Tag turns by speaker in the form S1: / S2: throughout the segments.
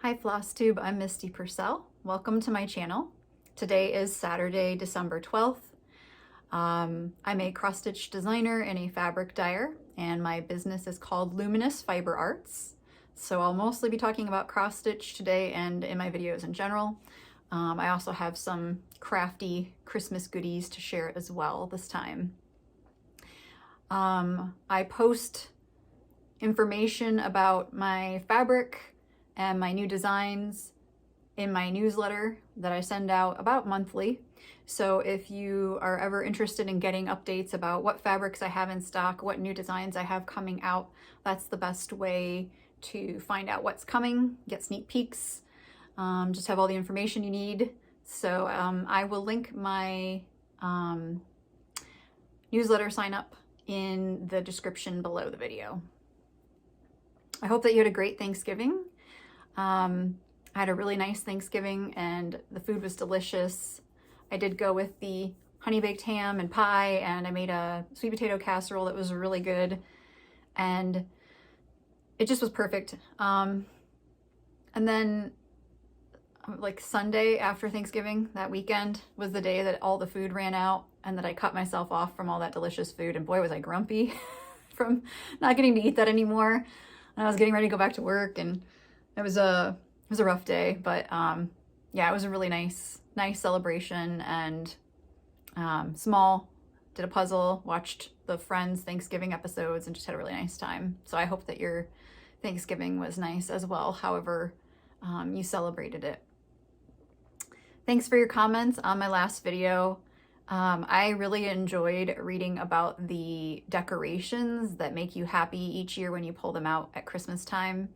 S1: Hi Flosstube, I'm Misty Purcell. Welcome to my channel. Today is Saturday, December 12th. I'm a cross-stitch designer and a fabric dyer, and my business is called Luminous Fiber Arts. So I'll mostly be talking about cross-stitch today and in my videos in general. I also have some crafty Christmas goodies to share as well this time. I post information about my fabric and my new designs in my newsletter that I send out about monthly. So if you are ever interested in getting updates about what fabrics I have in stock, what new designs I have coming out, that's the best way to find out what's coming, get sneak peeks, just have all the information you need. So I will link my newsletter sign up in the description below the video. I hope that you had a great Thanksgiving. I had a really nice Thanksgiving and the food was delicious. I did go with the honey baked ham and pie, and I made a sweet potato casserole that was really good, and it just was perfect. And then like Sunday after Thanksgiving, that weekend was the day that all the food ran out and that I cut myself off from all that delicious food, and boy was I grumpy from not getting to eat that anymore. And I was getting ready to go back to work, and it was a rough day, but yeah, it was a really nice celebration, and small. Did a puzzle, watched the Friends Thanksgiving episodes, and just had a really nice time. So I hope that your Thanksgiving was nice as well, however you celebrated it. Thanks for your comments on my last video. I really enjoyed reading about the decorations that make you happy each year when you pull them out at Christmas time.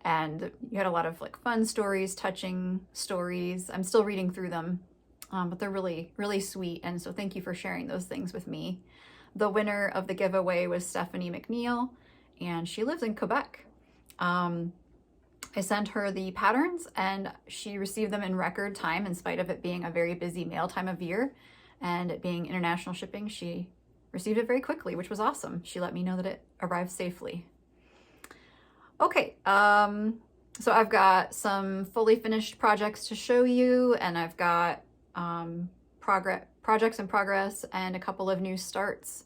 S1: And you had a lot of like fun stories, touching stories. I'm still reading through them, but they're really, really sweet. And so thank you for sharing those things with me. The winner of the giveaway was Stephanie McNeil, and she lives in Quebec. I sent her the patterns and she received them in record time in spite of it being a very busy mail time of year and it being international shipping. She received it very quickly, which was awesome. She let me know that it arrived safely. Okay, so I've got some fully finished projects to show you, and I've got projects in progress and a couple of new starts.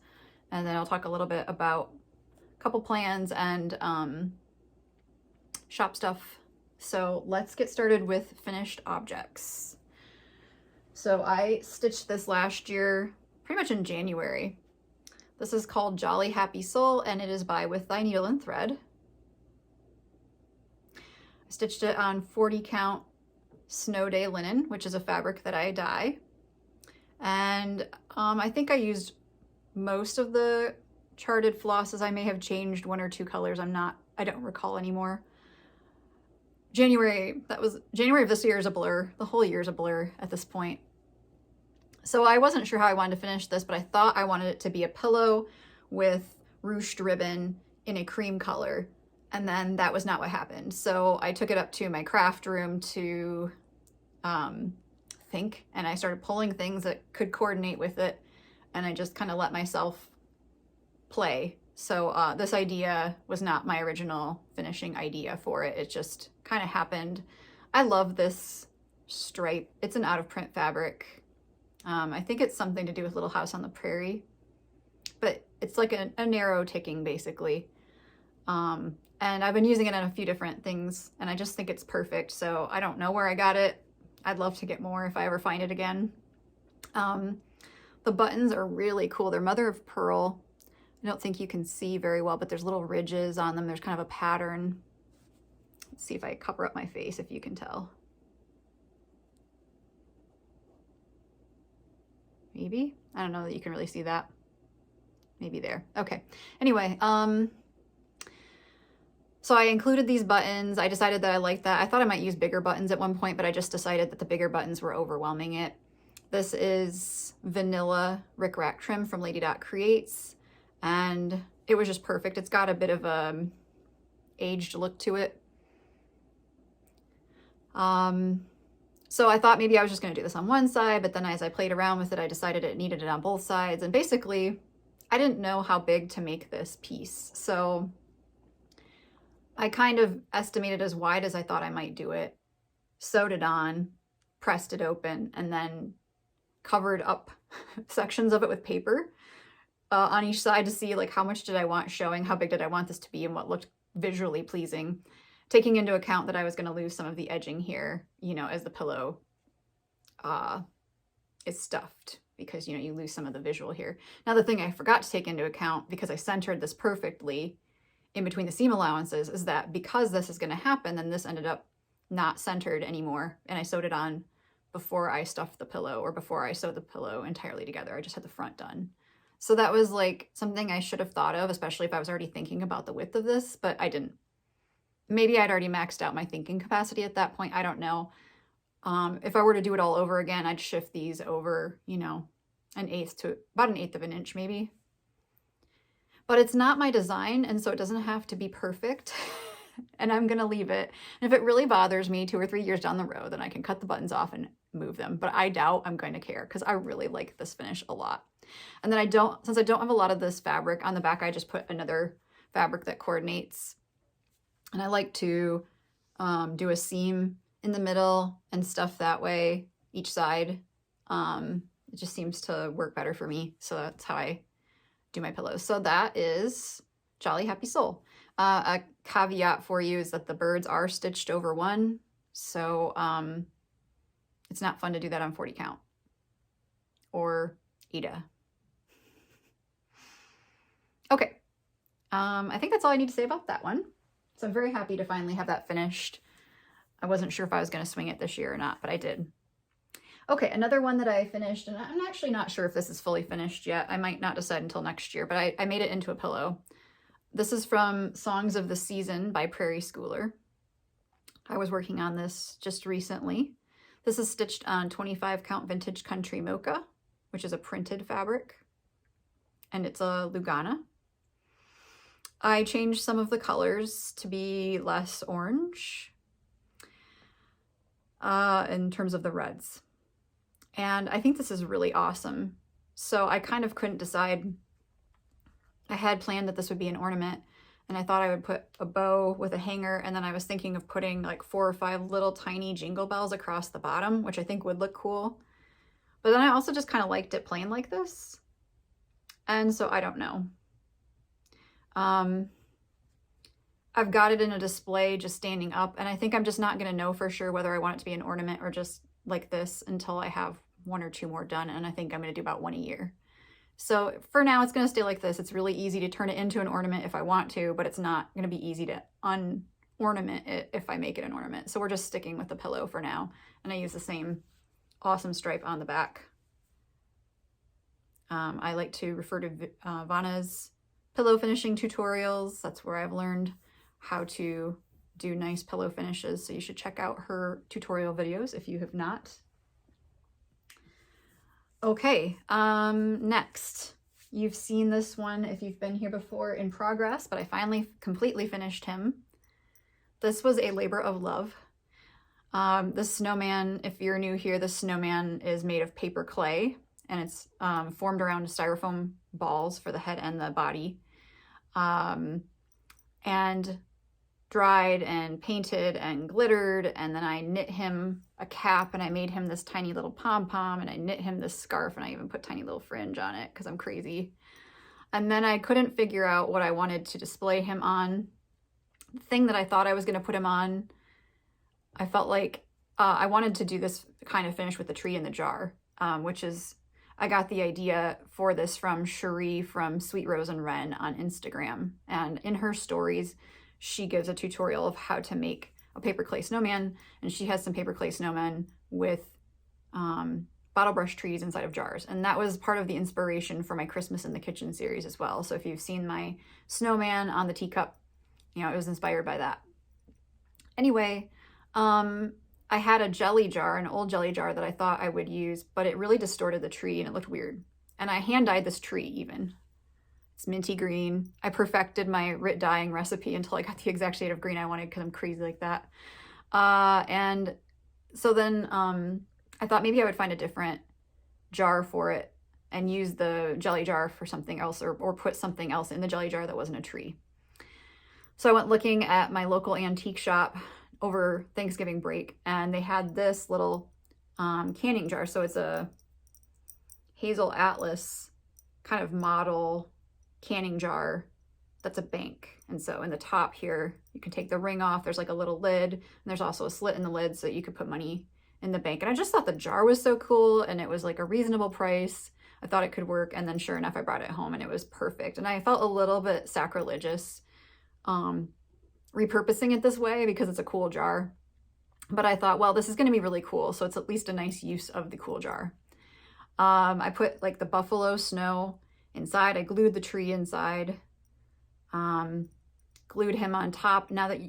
S1: And then I'll talk a little bit about a couple plans and shop stuff. So let's get started with finished objects. So I stitched this last year, pretty much in January. This is called Jolly Happy Soul, and it is by With Thy Needle and Thread. Stitched it on 40 count Snow Day linen, which is a fabric that I dye. And I think I used most of the charted flosses. I may have changed one or two colors. I don't recall anymore. January of this year is a blur. The whole year is a blur at this point. So I wasn't sure how I wanted to finish this, but I thought I wanted it to be a pillow with ruched ribbon in a cream color. And then that was not what happened. So I took it up to my craft room to think, and I started pulling things that could coordinate with it. And I just kind of let myself play. So this idea was not my original finishing idea for it. It just kind of happened. I love this stripe. It's an out of print fabric. I think it's something to do with Little House on the Prairie, but it's like a narrow ticking basically. And I've been using it on a few different things, and I just think it's perfect. So I don't know where I got it. I'd love to get more if I ever find it again. The buttons are really cool. They're mother of pearl. I don't think you can see very well, but there's little ridges on them. There's kind of a pattern. Let's see if I cover up my face, if you can tell. Maybe? I don't know that you can really see that. Maybe there. Okay. Anyway, so I included these buttons. I decided that I liked that. I thought I might use bigger buttons at one point, but I just decided that the bigger buttons were overwhelming it. This is vanilla Rick Rack trim from Lady Dot Creates, and it was just perfect. It's got a bit of a aged look to it. So I thought maybe I was just gonna do this on one side, but then as I played around with it, I decided it needed it on both sides. And basically, I didn't know how big to make this piece. So I kind of estimated as wide as I thought I might do it, sewed it on, pressed it open, and then covered up sections of it with paper on each side to see like how much did I want showing, how big did I want this to be, and what looked visually pleasing, taking into account that I was going to lose some of the edging here, you know, as the pillow is stuffed, because, you know, you lose some of the visual here. Now, the thing I forgot to take into account, because I centered this perfectly in between the seam allowances, is that because this is going to happen, then this ended up not centered anymore, and I sewed it on before I stuffed the pillow, or before I sewed the pillow entirely together. I just had the front done. So that was like something I should have thought of, especially if I was already thinking about the width of this, but I didn't. Maybe I'd already maxed out my thinking capacity at that point. I don't know. If I were to do it all over again, I'd shift these over, you know, about an eighth of an inch maybe. But it's not my design, and so it doesn't have to be perfect. And I'm gonna leave it. And if it really bothers me 2 or 3 years down the road, then I can cut the buttons off and move them. But I doubt I'm going to care, because I really like this finish a lot. And then since I don't have a lot of this fabric on the back, I just put another fabric that coordinates. And I like to do a seam in the middle and stuff that way, each side. It just seems to work better for me. So that's how I do my pillows. So that is Jolly Happy Soul. A caveat for you is that the birds are stitched over one. So it's not fun to do that on 40 count or Ada. Okay. I think that's all I need to say about that one. So I'm very happy to finally have that finished. I wasn't sure if I was going to swing it this year or not, but I did. Okay, another one that I finished, and I'm actually not sure if this is fully finished yet. I might not decide until next year, but I made it into a pillow. This is from Songs of the Season by Prairie Schooler. I was working on this just recently. This is stitched on 25 count vintage country mocha, which is a printed fabric, and it's a Lugana. I changed some of the colors to be less orange in terms of the reds. And I think this is really awesome. So I kind of couldn't decide. I had planned that this would be an ornament, and I thought I would put a bow with a hanger, and then I was thinking of putting like 4 or 5 little tiny jingle bells across the bottom, which I think would look cool. But then I also just kind of liked it plain like this. And so I don't know. I've got it in a display just standing up, and I think I'm just not going to know for sure whether I want it to be an ornament or just like this until I have 1 or 2 more done, and I think I'm going to do about 1 a year. So for now, it's going to stay like this. It's really easy to turn it into an ornament if I want to, but it's not going to be easy to unornament it if I make it an ornament. So we're just sticking with the pillow for now, and I use the same awesome stripe on the back. I like to refer to Vanna's pillow finishing tutorials. That's where I've learned how to do nice pillow finishes. So you should check out her tutorial videos if you have not. Okay, next. You've seen this one if you've been here before in progress, but I finally completely finished him. This was a labor of love. The snowman, if you're new here, the snowman is made of paper clay, and it's formed around styrofoam balls for the head and the body. And dried and painted and glittered, and then I knit him a cap, and I made him this tiny little pom-pom, and I knit him this scarf, and I even put tiny little fringe on it because I'm crazy. And then I couldn't figure out what I wanted to display him on. The thing that I thought I was going to put him on, I felt like I wanted to do this kind of finish with the tree in the jar, which is, I got the idea for this from Cherie from Sweet Rose and Wren on Instagram. And in her stories, she gives a tutorial of how to make a paper clay snowman, and she has some paper clay snowmen with bottle brush trees inside of jars. And that was part of the inspiration for my Christmas in the Kitchen series as well. So if you've seen my snowman on the teacup, you know, it was inspired by that. Anyway, I had a jelly jar, an old jelly jar that I thought I would use, but it really distorted the tree and it looked weird. And I hand dyed this tree even. It's minty green. I perfected my Rit dyeing recipe until I got the exact shade of green I wanted because I'm crazy like that. And so then I thought maybe I would find a different jar for it and use the jelly jar for something else, or put something else in the jelly jar that wasn't a tree. So I went looking at my local antique shop over Thanksgiving break, and they had this little canning jar. So it's a Hazel Atlas kind of model canning jar that's a bank. And so in the top here, you can take the ring off. There's like a little lid, and there's also a slit in the lid so that you could put money in the bank. And I just thought the jar was so cool, and it was like a reasonable price. I thought it could work, and then sure enough, I brought it home and it was perfect. And I felt a little bit sacrilegious repurposing it this way because it's a cool jar. But I thought, well, this is going to be really cool, so it's at least a nice use of the cool jar. I put like the buffalo snow inside. I glued the tree inside. Glued him on top. Now that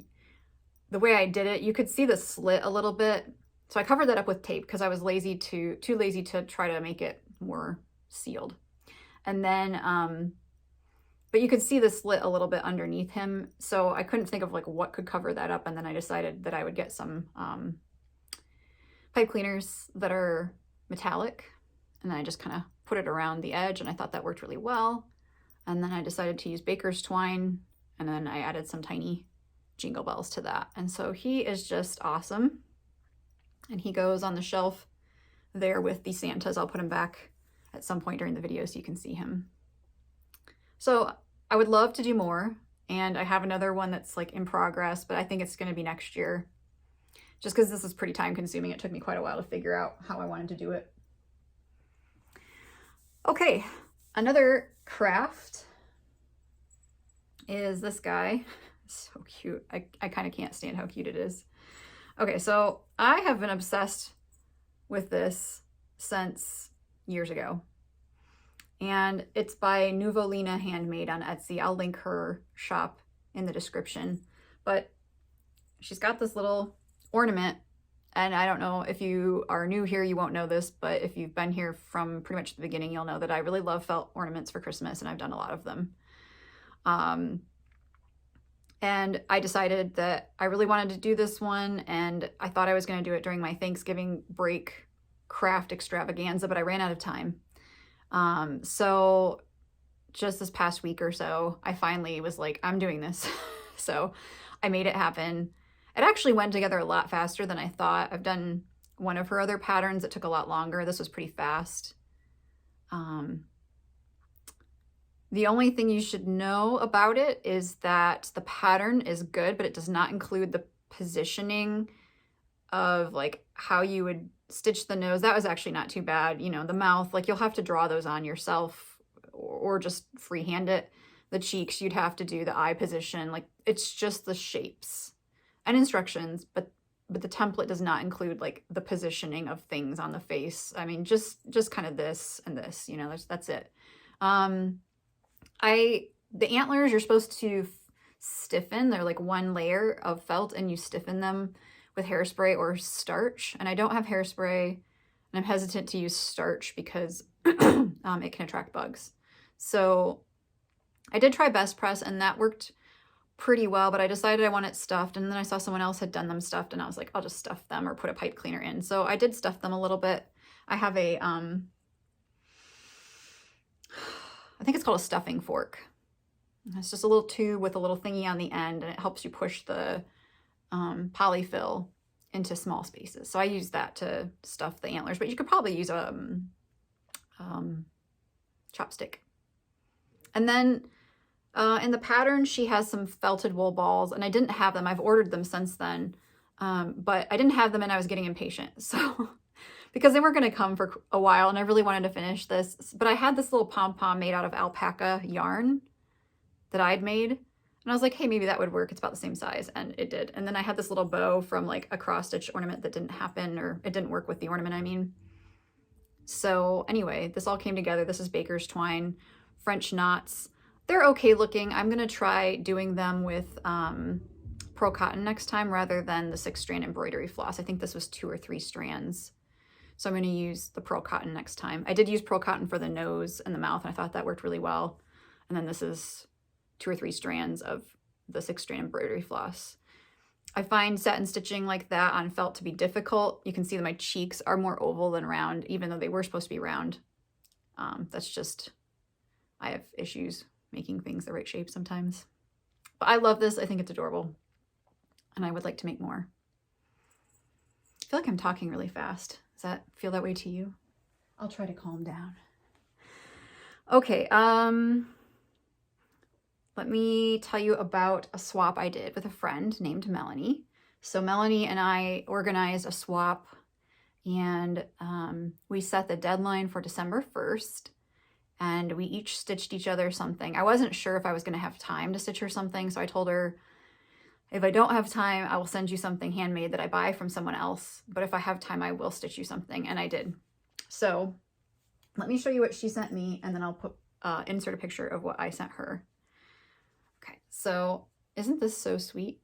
S1: the way I did it, you could see the slit a little bit. So I covered that up with tape because I was too lazy to try to make it more sealed. And then, but you could see the slit a little bit underneath him. So I couldn't think of like what could cover that up. And then I decided that I would get some pipe cleaners that are metallic. And then I just kind of put it around the edge, and I thought that worked really well. And then I decided to use baker's twine, and then I added some tiny jingle bells to that. And so he is just awesome. And he goes on the shelf there with the Santas. I'll put him back at some point during the video so you can see him. So I would love to do more, and I have another one that's like in progress, but I think it's going to be next year just because this is pretty time consuming. It took me quite a while to figure out how I wanted to do it. Okay, another craft is this guy. So cute. I kind of can't stand how cute it is. Okay, so I have been obsessed with this since years ago. And it's by Nuvolina Handmade on Etsy. I'll link her shop in the description. But she's got this little ornament. And I don't know if you are new here, you won't know this, but if you've been here from pretty much the beginning, you'll know that I really love felt ornaments for Christmas, and I've done a lot of them. And I decided that I really wanted to do this one, and I thought I was going to do it during my Thanksgiving break craft extravaganza, but I ran out of time. So just this past week or so, I finally was like, I'm doing this. So I made it happen. It actually went together a lot faster than I thought. I've done one of her other patterns that took a lot longer. This was pretty fast. The only thing you should know about it is that the pattern is good, but it does not include the positioning of like how you would stitch the nose. That was actually not too bad. You know, the mouth, like you'll have to draw those on yourself or just freehand it. The cheeks, you'd have to do the eye position. Like it's just the shapes and instructions, but the template does not include like the positioning of things on the face. I mean, just kind of this and this, you know, that's it. The antlers, you're supposed to stiffen. They're like one layer of felt, and you stiffen them with hairspray or starch. And I don't have hairspray, and I'm hesitant to use starch because it can attract bugs. So I did try Best Press, and that worked pretty well, but I decided I want it stuffed, and then I saw someone else had done them stuffed, and I was like, I'll just stuff them or put a pipe cleaner in. So I did stuff them a little bit. I have a, I think it's called a stuffing fork. It's just a little tube with a little thingy on the end, and it helps you push the polyfill into small spaces. So I use that to stuff the antlers, but you could probably use a chopstick. And then in the pattern, she has some felted wool balls, and I didn't have them. I've ordered them since then, but I didn't have them, and I was getting impatient. So because they weren't going to come for a while, and I really wanted to finish this, but I had this little pom-pom made out of alpaca yarn that I'd made, and I was like, hey, maybe that would work. It's about the same size, and it did. And then I had this little bow from like a cross-stitch ornament that didn't happen, or it didn't work with the ornament, I mean. So anyway, this all came together. This is baker's twine, French knots. They're okay looking. I'm going to try doing them with pearl cotton next time rather than the 6-strand embroidery floss. I think this was 2 or 3 strands. So I'm going to use the pearl cotton next time. I did use pearl cotton for the nose and the mouth, and I thought that worked really well. And then this is 2 or 3 strands of the 6-strand embroidery floss. I find satin stitching like that on felt to be difficult. You can see that my cheeks are more oval than round, even though they were supposed to be round. That's just, I have issues making things the right shape sometimes. But I love this. I think it's adorable. And I would like to make more. I feel like I'm talking really fast. Does that feel that way to you? I'll try to calm down. Okay, let me tell you about a swap I did with a friend named Melanie. So Melanie and I organized a swap, and we set the deadline for December 1st, and we each stitched each other something. I wasn't sure if I was going to have time to stitch her something, so I told her, if I don't have time, I will send you something handmade that I buy from someone else, but if I have time, I will stitch you something, and I did. So let me show you what she sent me, and then I'll put insert a picture of what I sent her. Okay, so isn't this so sweet?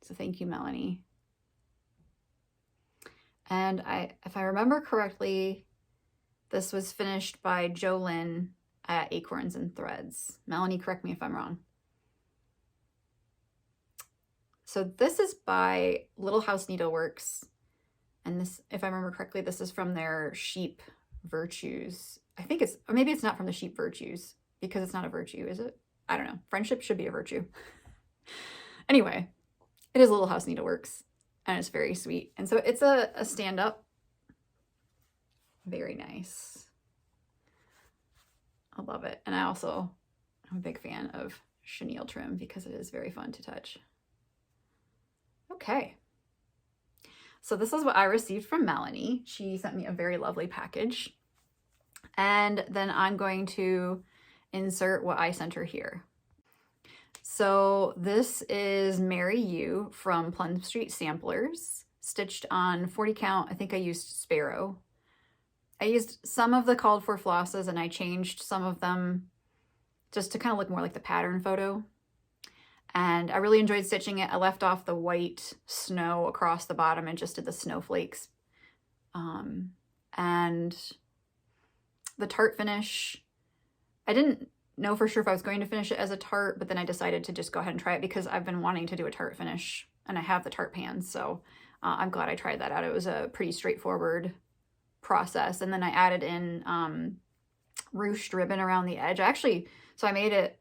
S1: So thank you, Melanie. And if I remember correctly, this was finished by Jolyn at Acorns and Threads. Melanie, correct me if I'm wrong. So this is by Little House Needleworks. And this, if I remember correctly, this is from their Sheep Virtues. I think it's, or maybe it's not from the Sheep Virtues, because it's not a virtue, is it? I don't know. Friendship should be a virtue. Anyway, it is Little House Needleworks, and it's very sweet. And so it's a stand-up. Very nice. I love it. And I also am a big fan of chenille trim because it is very fun to touch. Okay. So this is what I received from Melanie. She sent me a very lovely package. And then I'm going to insert what I sent her here. So this is Marry You from Plum Street Samplers, stitched on 40 count. I think I used Sparrow. I used some of the called for flosses, and I changed some of them just to kind of look more like the pattern photo. And I really enjoyed stitching it. I left off the white snow across the bottom and just did the snowflakes. And the tart finish, I didn't know for sure if I was going to finish it as a tart, but then I decided to just go ahead and try it because I've been wanting to do a tart finish, and I have the tart pans, so I'm glad I tried that out. It was a pretty straightforward process. And then I added in ruched ribbon around the edge. So I made it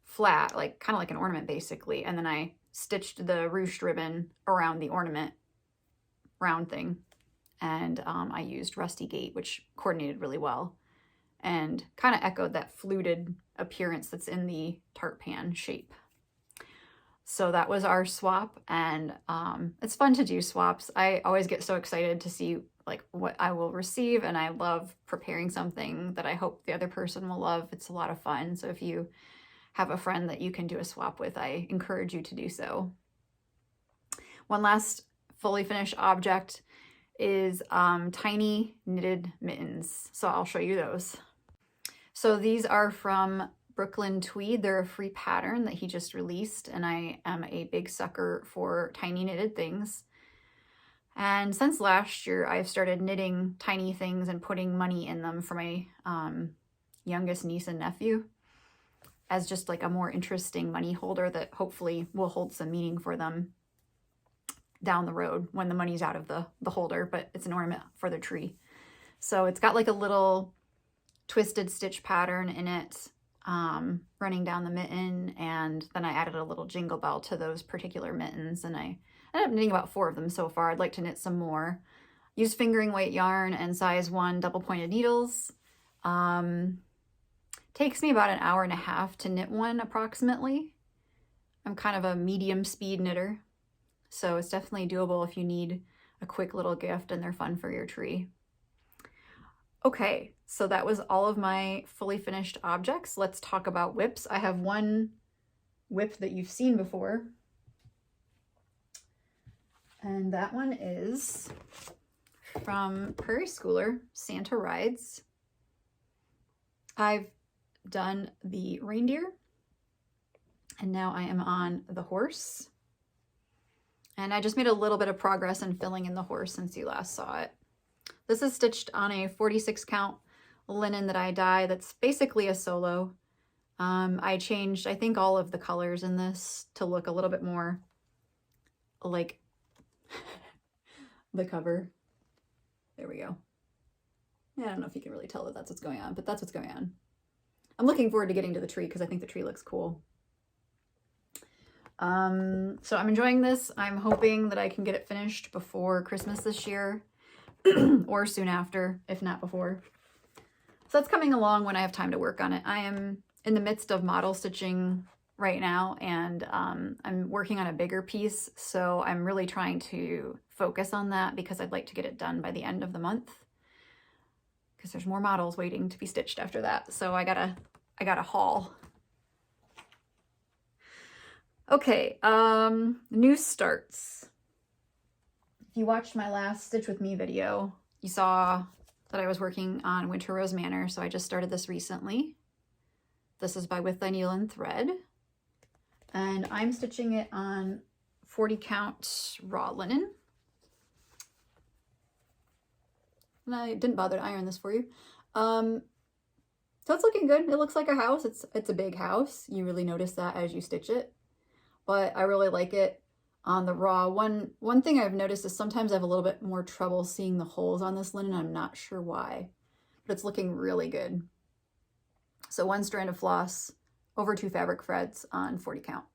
S1: flat, like kind of like an ornament basically, and then I stitched the ruched ribbon around the ornament round thing, and I used Rusty Gate, which coordinated really well and kind of echoed that fluted appearance that's in the tart pan shape. So that was our swap, and it's fun to do swaps. I always get so excited to see like what I will receive, and I love preparing something that I hope the other person will love. It's a lot of fun. So if you have a friend that you can do a swap with, I encourage you to do so. One last fully finished object is tiny knitted mittens. So I'll show you those. So these are from Brooklyn Tweed. They're a free pattern that he just released, and I am a big sucker for tiny knitted things. And since last year, I've started knitting tiny things and putting money in them for my youngest niece and nephew as just like a more interesting money holder that hopefully will hold some meaning for them down the road when the money's out of the holder, but it's an ornament for the tree. So it's got like a little twisted stitch pattern in it running down the mitten, and then I added a little jingle bell to those particular mittens, and I ended up knitting about 4 of them so far. I'd like to knit some more. Use fingering weight yarn and size 1 double pointed needles. Takes me about an hour and a half to knit one approximately. I'm kind of a medium speed knitter, so it's definitely doable if you need a quick little gift and they're fun for your tree. Okay, so that was all of my fully finished objects. Let's talk about whips. I have one whip that you've seen before, and that one is from Prairie Schooler, Santa Rides. I've done the reindeer, and now I am on the horse. And I just made a little bit of progress in filling in the horse since you last saw it. This is stitched on a 46 count linen that I dye that's basically a solo. I changed, I think, all of the colors in this to look a little bit more like the cover. There we go. Yeah, I don't know if you can really tell that that's what's going on, but that's what's going on. I'm looking forward to getting to the tree because I think the tree looks cool. So I'm enjoying this. I'm hoping that I can get it finished before Christmas this year or soon after, if not before. So that's coming along when I have time to work on it. I am in the midst of model stitching right now, and I'm working on a bigger piece, so I'm really trying to focus on that because I'd like to get it done by the end of the month, because there's more models waiting to be stitched after that. So I gotta haul. Okay, new starts. If you watched my last Stitch With Me video, you saw that I was working on Winter Rose Manor, so I just started this recently. This is by With Thy Needle and Thread, and I'm stitching it on 40 count raw linen. And I didn't bother to iron this for you. So it's looking good. It looks like a house. It's a big house. You really notice that as you stitch it. But I really like it on the raw. One thing I've noticed is sometimes I have a little bit more trouble seeing the holes on this linen. I'm not sure why, but it's looking really good. So 1 strand of floss over 2 fabric threads on 40 count.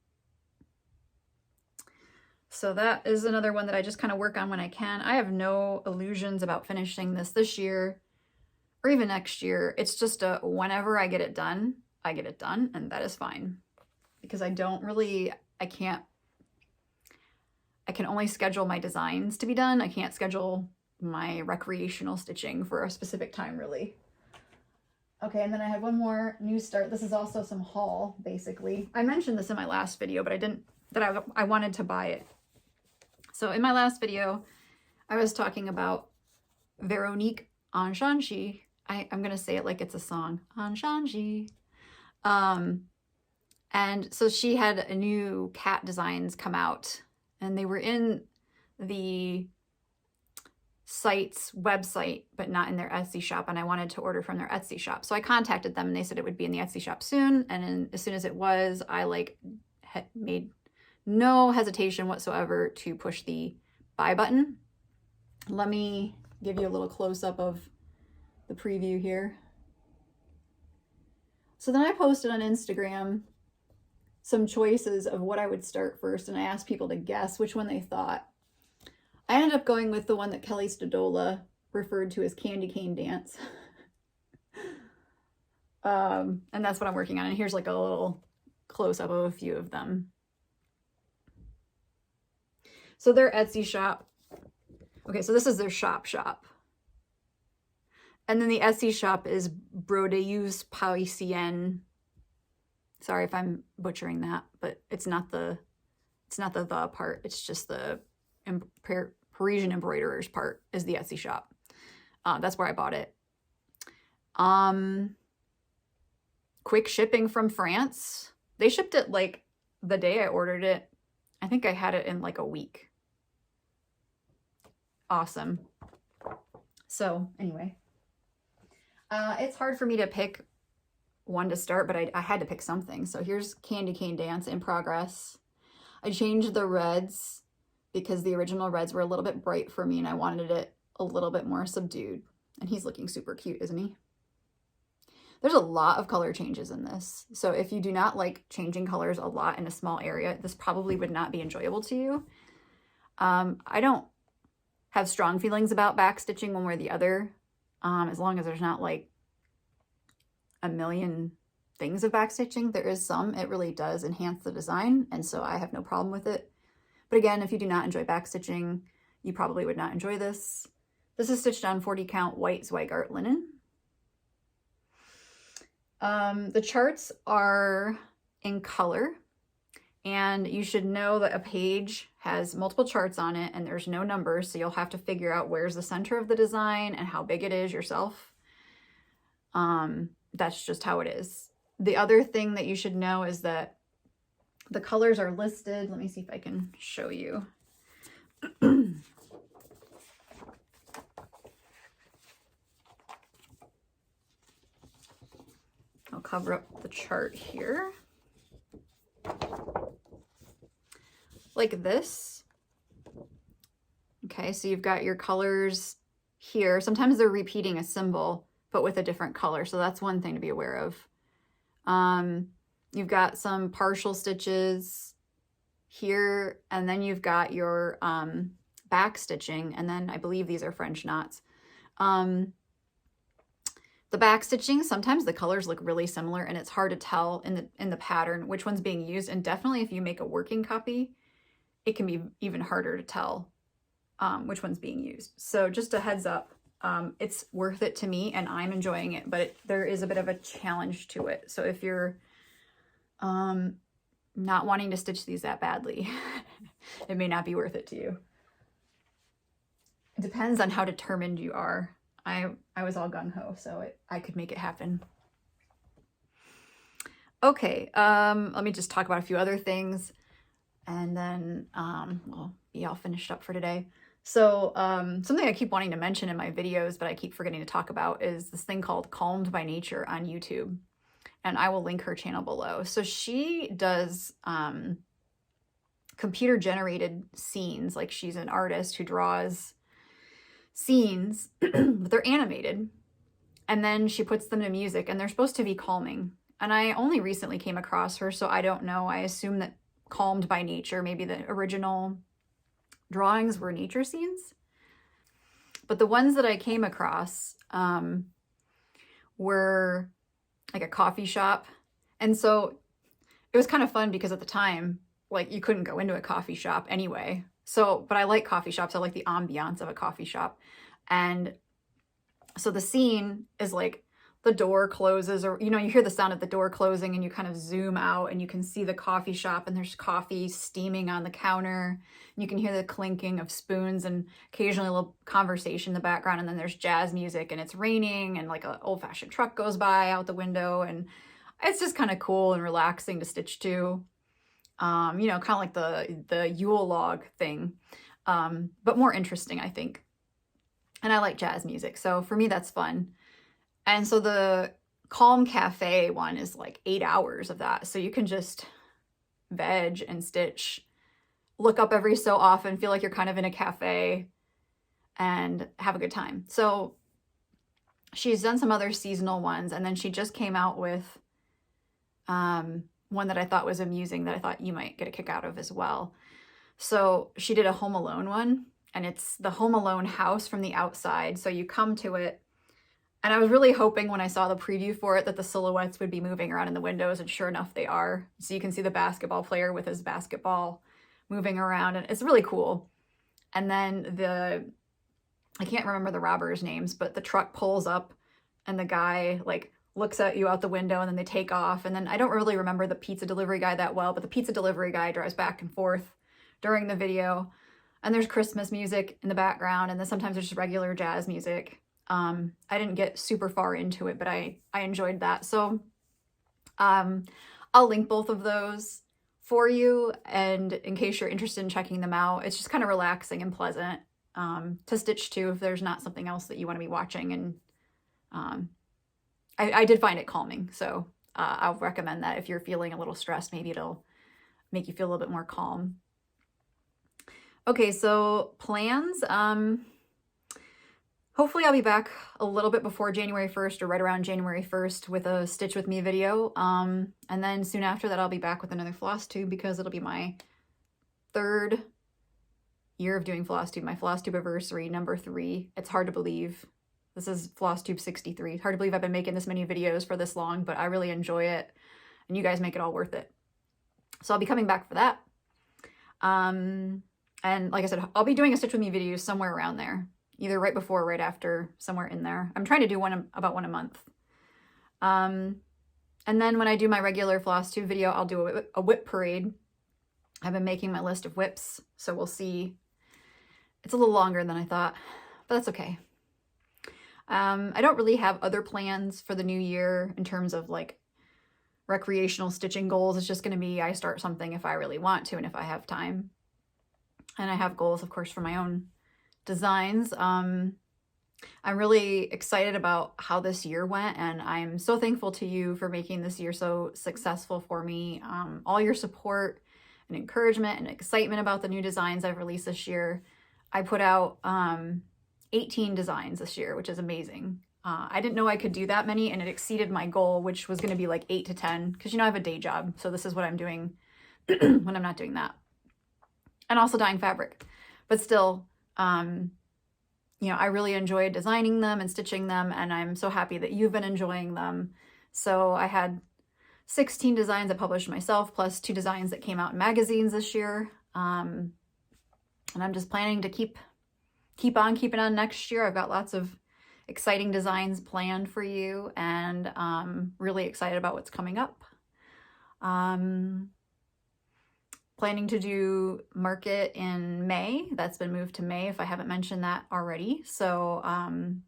S1: So that is another one that I just kind of work on when I can. I have no illusions about finishing this year or even next year. It's just whenever I get it done, and that is fine. Because I can only schedule my designs to be done. I can't schedule my recreational stitching for a specific time, really. Okay, and then I have one more new start. This is also some haul, basically. I mentioned this in my last video, but I wanted to buy it. So in my last video, I was talking about Veronique Enginger. I'm gonna say it like it's a song. Enginger. And so she had a new cat designs come out, and they were in the site's website, but not in their Etsy shop, and I wanted to order from their Etsy shop. So I contacted them, and they said it would be in the Etsy shop soon, and then as soon as it was, I made no hesitation whatsoever to push the buy button. Let me give you a little close-up of the preview here. So then I posted on Instagram some choices of what I would start first, and I asked people to guess which one they thought. I ended up going with the one that Kelly Stodola referred to as Candy Cane Dance. And that's what I'm working on. And here's like a little close-up of a few of them. So their Etsy shop. Okay, so this is their shop. And then the Etsy shop is Brodeus Parisien. Sorry if I'm butchering that, but it's not the part. It's just the Parisian embroiderers part is the Etsy shop. That's where I bought it. Quick shipping from France. They shipped it like the day I ordered it. I think I had it in like a week. Awesome. So anyway, it's hard for me to pick one to start, but I had to pick something. So here's Candy Cane Dance in progress. I changed the reds because the original reds were a little bit bright for me, and I wanted it a little bit more subdued. And he's looking super cute, isn't he? There's a lot of color changes in this. So if you do not like changing colors a lot in a small area, this probably would not be enjoyable to you. I don't have strong feelings about backstitching one way or the other, as long as there's not like a million things of backstitching. There is some. It really does enhance the design, and so I have no problem with it. But again, if you do not enjoy backstitching, you probably would not enjoy this. This is stitched on 40 count white Zweigart linen. The charts are in color, and you should know that a page has multiple charts on it and there's no numbers, so you'll have to figure out where's the center of the design and how big it is yourself. That's just how it is. The other thing that you should know is that the colors are listed. Let me see if I can show you. I'll cover up the chart here. Like this. Okay, so you've got your colors here. Sometimes they're repeating a symbol, but with a different color. So that's one thing to be aware of. You've got some partial stitches here, and then you've got your back stitching, and then I believe these are French knots. The back stitching, sometimes the colors look really similar and it's hard to tell in the pattern which one's being used, and definitely if you make a working copy, it can be even harder to tell which one's being used. So just a heads up, it's worth it to me and I'm enjoying it, but there is a bit of a challenge to it. So if you're not wanting to stitch these that badly, it may not be worth it to you. It depends on how determined you are. I was all gung-ho, so I could make it happen. Okay, let me just talk about a few other things, and then we'll be all finished up for today. So something I keep wanting to mention in my videos, but I keep forgetting to talk about, is this thing called Calmed by Nature on YouTube, and I will link her channel below. So she does computer-generated scenes. Like, she's an artist who draws scenes, but they're animated, and then she puts them to music, and they're supposed to be calming. And I only recently came across her, so I don't know. I assume that Calmed by Nature, maybe the original drawings were nature scenes. But the ones that I came across were like a coffee shop. And so it was kind of fun because at the time, like, you couldn't go into a coffee shop anyway. So, but I like coffee shops. I like the ambiance of a coffee shop. And so the scene is like the door closes, or, you know, you hear the sound of the door closing and you kind of zoom out and you can see the coffee shop and there's coffee steaming on the counter. And you can hear the clinking of spoons and occasionally a little conversation in the background. And then there's jazz music and it's raining and like an old-fashioned truck goes by out the window. And it's just kind of cool and relaxing to stitch to. You know, kind of like the Yule log thing, but more interesting, I think. And I like jazz music, so for me, that's fun. And so the Calm Cafe one is like 8 hours of that. So you can just veg and stitch, look up every so often, feel like you're kind of in a cafe, and have a good time. So she's done some other seasonal ones, and then she just came out with one that I thought was amusing, that I thought you might get a kick out of as well. So she did a Home Alone one, and it's the Home Alone house from the outside. So you come to it, and I was really hoping when I saw the preview for it that the silhouettes would be moving around in the windows, and sure enough, they are. So you can see the basketball player with his basketball moving around, and it's really cool. And then I can't remember the robbers' names, but the truck pulls up, and the guy, like, looks at you out the window, and then they take off. And then I don't really remember the pizza delivery guy that well, but the pizza delivery guy drives back and forth during the video. And there's Christmas music in the background, and then sometimes there's just regular jazz music. I didn't get super far into it, but I enjoyed that. So I'll link both of those for you, and in case you're interested in checking them out, it's just kind of relaxing and pleasant to stitch to if there's not something else that you want to be watching. And I did find it calming, so I'll recommend that if you're feeling a little stressed. Maybe it'll make you feel a little bit more calm. Okay, so plans. Hopefully I'll be back a little bit before January 1st or right around January 1st with a Stitch With Me video. And then soon after that, I'll be back with another Flosstube, because it'll be my 3rd year of doing Flosstube, my Flosstube anniversary, number 3. It's hard to believe. This is Flosstube 63. Hard to believe I've been making this many videos for this long, but I really enjoy it, and you guys make it all worth it. So I'll be coming back for that. And like I said, I'll be doing a Stitch With Me video somewhere around there, either right before or right after, somewhere in there. I'm trying to do about one a month. And then when I do my regular Flosstube video, I'll do a whip parade. I've been making my list of whips, so we'll see. It's a little longer than I thought, but that's okay. I don't really have other plans for the new year in terms of like recreational stitching goals. It's just going to be I start something if I really want to and if I have time. And I have goals, of course, for my own designs. I'm really excited about how this year went, and I'm so thankful to you for making this year so successful for me. All your support and encouragement and excitement about the new designs I've released this year. I put out 18 designs this year, which is amazing. I didn't know I could do that many, and it exceeded my goal, which was going to be like 8 to 10, because, you know, I have a day job, so this is what I'm doing when I'm not doing that. and also dyeing fabric. But still, you know, I really enjoyed designing them and stitching them, and I'm so happy that you've been enjoying them. So I had 16 designs I published myself, plus 2 designs that came out in magazines this year. And I'm just planning to keep on keeping on next year. I've got lots of exciting designs planned for you, and really excited about what's coming up. Planning to do market in May. That's been moved to May, if I haven't mentioned that already. So I'm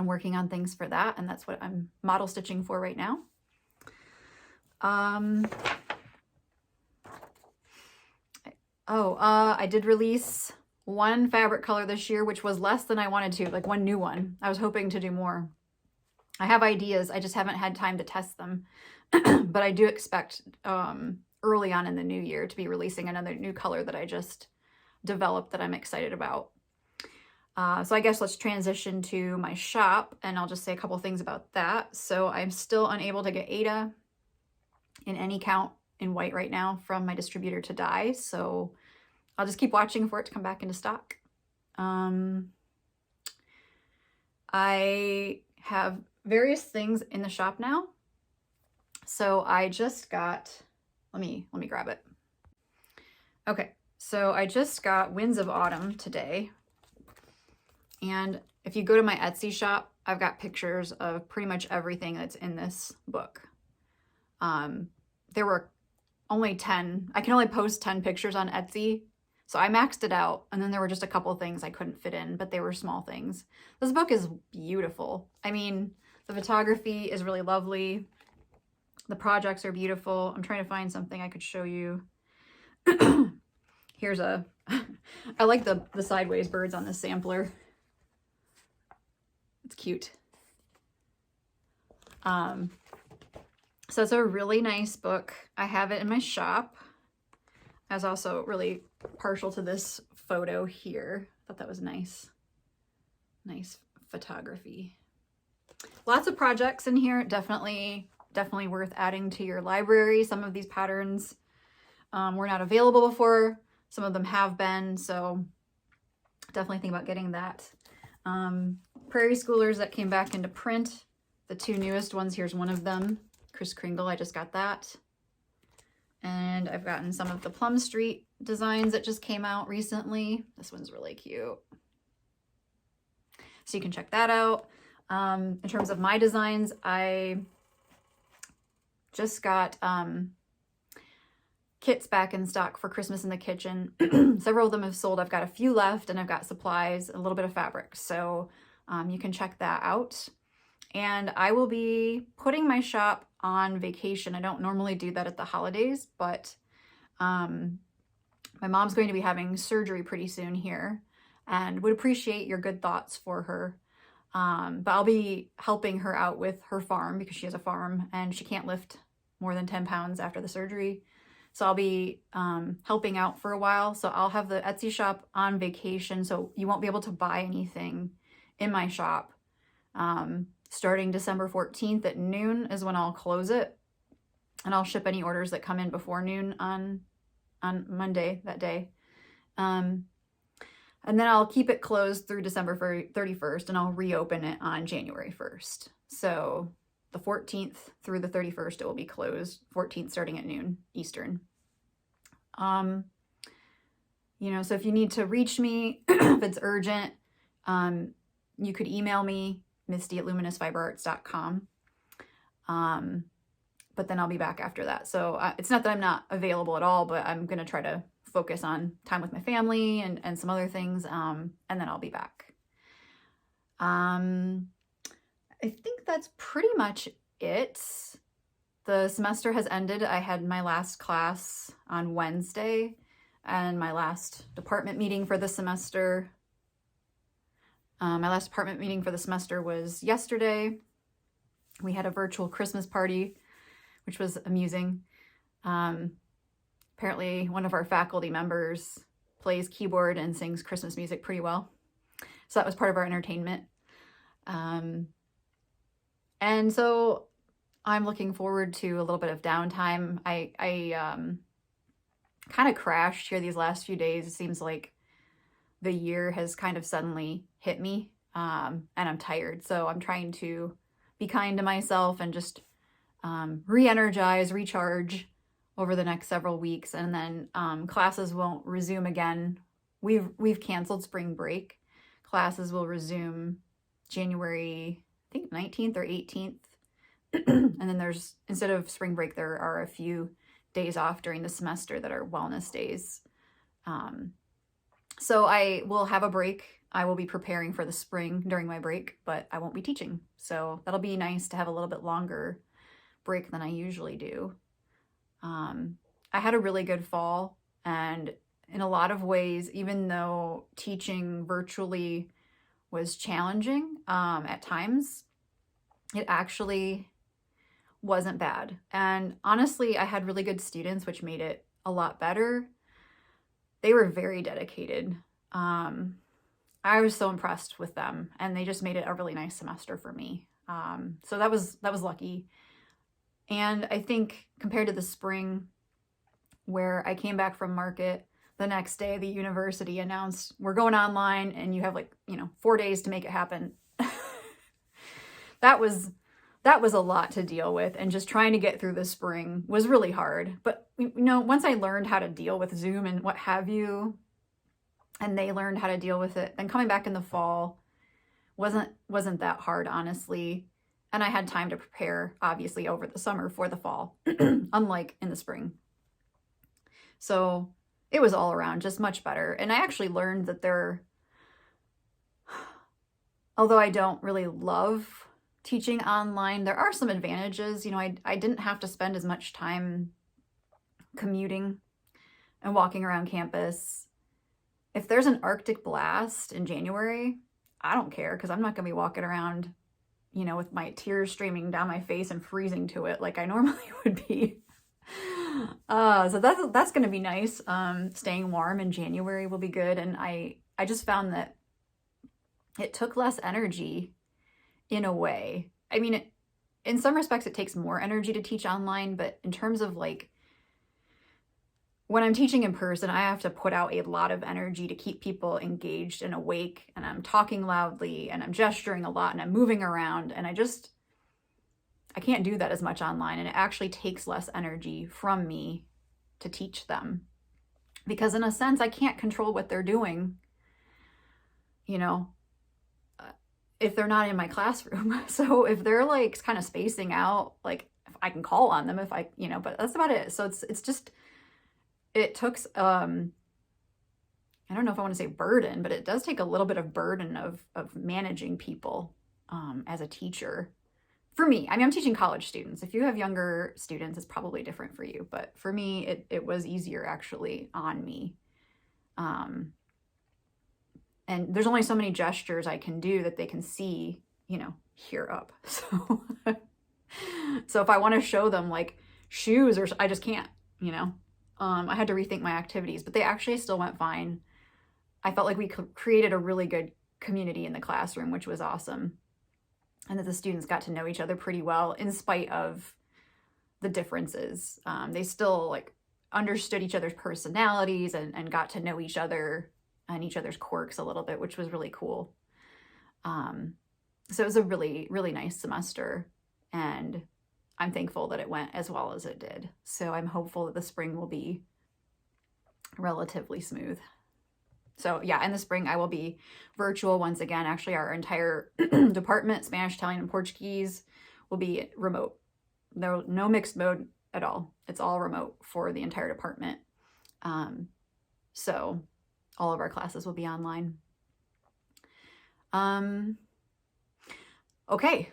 S1: working on things for that, and that's what I'm model stitching for right now. I did release 1 fabric color this year, which was less than I wanted to, like 1 new one. I was hoping to do more. I have ideas, I just haven't had time to test them. But I do expect early on in the new year to be releasing another new color that I just developed that I'm excited about. So I guess let's transition to my shop, and I'll just say a couple things about that. So I'm still unable to get Ada in any count in white right now from my distributor to dye, so I'll just keep watching for it to come back into stock. I have various things in the shop now. So I just got, let me grab it. Okay, so I just got Winds of Autumn today. And if you go to my Etsy shop, I've got pictures of pretty much everything that's in this book. There were only 10. I can only post 10 pictures on Etsy. So I maxed it out, and then there were just a couple of things I couldn't fit in, but they were small things. This book is beautiful. I mean, the photography is really lovely. The projects are beautiful. I'm trying to find something I could show you. Here's a, I like the sideways birds on this sampler. It's cute. So it's a really nice book. I have it in my shop. I was also really partial to this photo here. I thought that was nice. Nice photography. Lots of projects in here. Definitely worth adding to your library. Some of these patterns were not available before. Some of them have been, so definitely think about getting that. Prairie Schoolers that came back into print. The 2 newest ones, here's one of them. Kris Kringle, I just got that. And I've gotten some of the Plum Street designs that just came out recently. This one's really cute. So you can check that out. In terms of my designs, I just got kits back in stock for Christmas in the Kitchen. Several of them have sold. I've got a few left, and I've got supplies, a little bit of fabric. So you can check that out. And I will be putting my shop on vacation. I don't normally do that at the holidays, but my mom's going to be having surgery pretty soon here, and would appreciate your good thoughts for her. But I'll be helping her out with her farm, because she has a farm and she can't lift more than 10 pounds after the surgery. So I'll be helping out for a while. So I'll have the Etsy shop on vacation, so you won't be able to buy anything in my shop. Starting December 14th at noon is when I'll close it, and I'll ship any orders that come in before noon on Monday that day. And then I'll keep it closed through December 31st, and I'll reopen it on January 1st. So the 14th through the 31st, it will be closed. 14th starting at noon Eastern. You know, so if you need to reach me, if it's urgent, you could email me, misty@luminousfiberarts.com. But then I'll be back after that. So it's not that I'm not available at all, but I'm going to try to focus on time with my family and some other things. And then I'll be back. I think that's pretty much it. The semester has ended. I had my last class on Wednesday, and my last department meeting for the semester. My last department meeting for the semester was yesterday. We had a virtual Christmas party, which was amusing. Apparently one of our faculty members plays keyboard and sings Christmas music pretty well. So that was part of our entertainment. And so I'm looking forward to a little bit of downtime. I kind of crashed here these last few days. It seems like the year has kind of suddenly hit me, and I'm tired. So I'm trying to be kind to myself and just re-energize, recharge over the next several weeks. And then classes won't resume again. We've canceled spring break. Classes will resume January, I think 19th or 18th. And then there's, instead of spring break, there are a few days off during the semester that are wellness days. So I will have a break. I will be preparing for the spring during my break, but I won't be teaching. So that'll be nice to have a little bit longer break than I usually do. I had a really good fall, and in a lot of ways, even though teaching virtually was challenging at times, it actually wasn't bad. And honestly, I had really good students, which made it a lot better. They were very dedicated. I was so impressed with them, and they just made it a really nice semester for me. So that was lucky. And I think compared to the spring, where I came back from market, the next day the university announced we're going online and you have 4 days to make it happen. That was a lot to deal with, and just trying to get through the spring was really hard. But once I learned how to deal with Zoom and what have you, and they learned how to deal with it, then coming back in the fall wasn't that hard, honestly. And I had time to prepare, obviously, over the summer for the fall, unlike in the spring. So it was all around just much better. And I actually learned that although I don't really love teaching online, there are some advantages. I didn't have to spend as much time commuting and walking around campus. If there's an Arctic blast in January, I don't care, because I'm not going to be walking around with my tears streaming down my face and freezing to it like I normally would be. So that's going to be nice. Staying warm in January will be good. And I just found that it took less energy in a way. I mean, in some respects, it takes more energy to teach online, but in terms of when I'm teaching in person, I have to put out a lot of energy to keep people engaged and awake, and I'm talking loudly, and I'm gesturing a lot, and I'm moving around, and I can't do that as much online, and it actually takes less energy from me to teach them. Because in a sense, I can't control what they're doing, if they're not in my classroom. So if they're kind of spacing out, I can call on them but that's about it. So it's just, it took, I don't know if I want to say burden, but it does take a little bit of burden of managing people as a teacher. For me, I'm teaching college students. If you have younger students, it's probably different for you. But for me, it was easier actually on me. And there's only so many gestures I can do that they can see, here up. So if I want to show them shoes, or I just can't, I had to rethink my activities, but they actually still went fine. I felt like we created a really good community in the classroom, which was awesome. And that the students got to know each other pretty well in spite of the differences. They still understood each other's personalities and got to know each other and each other's quirks a little bit, which was really cool. So it was a really, really nice semester, and I'm thankful that it went as well as it did. So I'm hopeful that the spring will be relatively smooth. So yeah, in the spring, I will be virtual once again. Actually, our entire department, Spanish, Italian, and Portuguese, will be remote. No mixed mode at all. It's all remote for the entire department. So all of our classes will be online. Okay,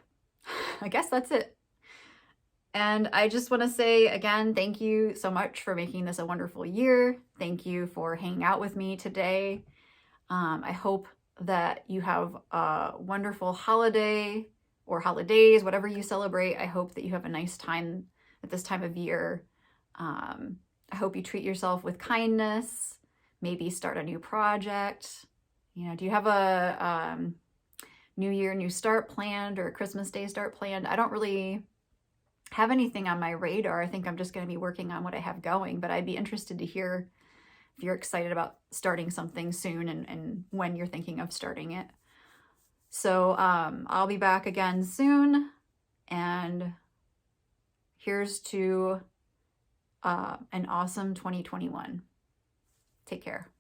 S1: I guess that's it. And I just want to say again, thank you so much for making this a wonderful year. Thank you for hanging out with me today. I hope that you have a wonderful holiday or holidays, whatever you celebrate. I hope that you have a nice time at this time of year. I hope you treat yourself with kindness, maybe start a new project. Do you have a New Year, New Start planned, or a Christmas Day start planned? I don't really have anything on my radar. I think I'm just going to be working on what I have going, but I'd be interested to hear if you're excited about starting something soon and when you're thinking of starting it. So I'll be back again soon, and here's to an awesome 2021. Take care.